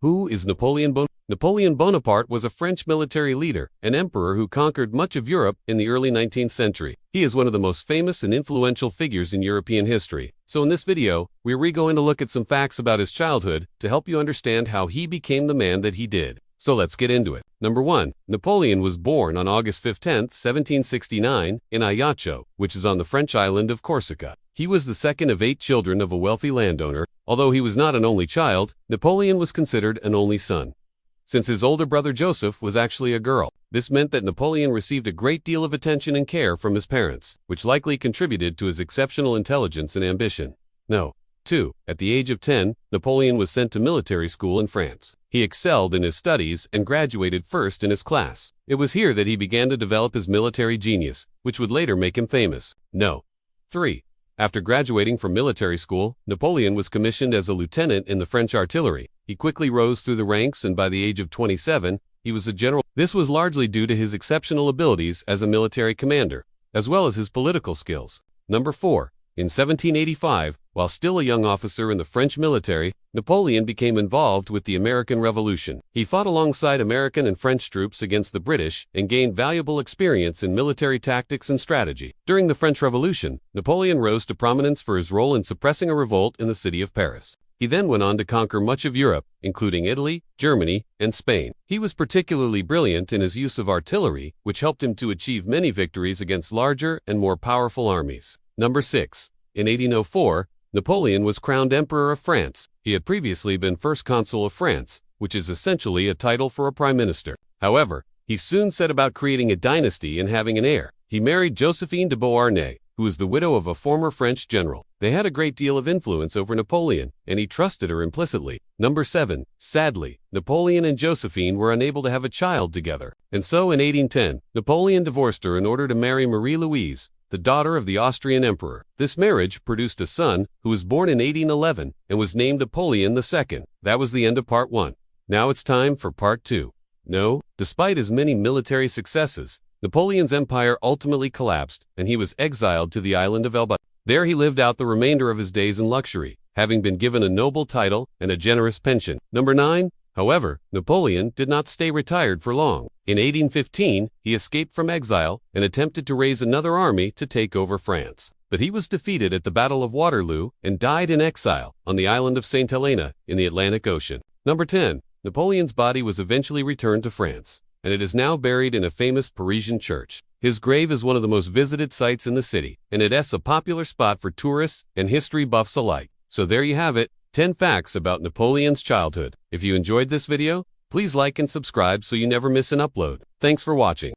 Who is Napoleon Bonaparte? Napoleon Bonaparte was a French military leader and emperor who conquered much of Europe in the early 19th century. He is one of the most famous and influential figures in European history. So in this video, we're going to look at some facts about his childhood to help you understand how he became the man that he did. So let's get into it. Number 1. Napoleon was born on August 15, 1769, in Ajaccio, which is on the French island of Corsica. He was the second of 8 children of a wealthy landowner. Although he was not an only child, Napoleon was considered an only son, since his older brother Joseph was actually a girl. This meant that Napoleon received a great deal of attention and care from his parents, which likely contributed to his exceptional intelligence and ambition. 2. At the age of 10, Napoleon was sent to military school in France. He excelled in his studies and graduated first in his class. It was here that he began to develop his military genius, which would later make him famous. 3. After graduating from military school, Napoleon was commissioned as a lieutenant in the French artillery. He quickly rose through the ranks, and by the age of 27, he was a general. This was largely due to his exceptional abilities as a military commander, as well as his political skills. 4. In 1785, while still a young officer in the French military, Napoleon became involved with the American Revolution. He fought alongside American and French troops against the British and gained valuable experience in military tactics and strategy. During the French Revolution, Napoleon rose to prominence for his role in suppressing a revolt in the city of Paris. He then went on to conquer much of Europe, including Italy, Germany, and Spain. He was particularly brilliant in his use of artillery, which helped him to achieve many victories against larger and more powerful armies. 6. In 1804, Napoleon was crowned Emperor of France. He had previously been First Consul of France, which is essentially a title for a prime minister. However, he soon set about creating a dynasty and having an heir. He married Josephine de Beauharnais, who was the widow of a former French general. They had a great deal of influence over Napoleon, and he trusted her implicitly. 7. Sadly, Napoleon and Josephine were unable to have a child together, and so in 1810, Napoleon divorced her in order to marry Marie-Louise, the daughter of the Austrian emperor. This marriage produced a son who was born in 1811 and was named Napoleon II. That was the end of part 1. Now it's time for part 2. Despite his many military successes, Napoleon's empire ultimately collapsed, and he was exiled to the island of Elba. There he lived out the remainder of his days in luxury, having been given a noble title and a generous pension. 9. However, Napoleon did not stay retired for long. In 1815, he escaped from exile and attempted to raise another army to take over France. But he was defeated at the Battle of Waterloo and died in exile on the island of St. Helena in the Atlantic Ocean. 10. Napoleon's body was eventually returned to France, and it is now buried in a famous Parisian church. His grave is one of the most visited sites in the city, and it is a popular spot for tourists and history buffs alike. So there you have it, 10 facts about Napoleon's childhood. If you enjoyed this video, please like and subscribe so you never miss an upload. Thanks for watching.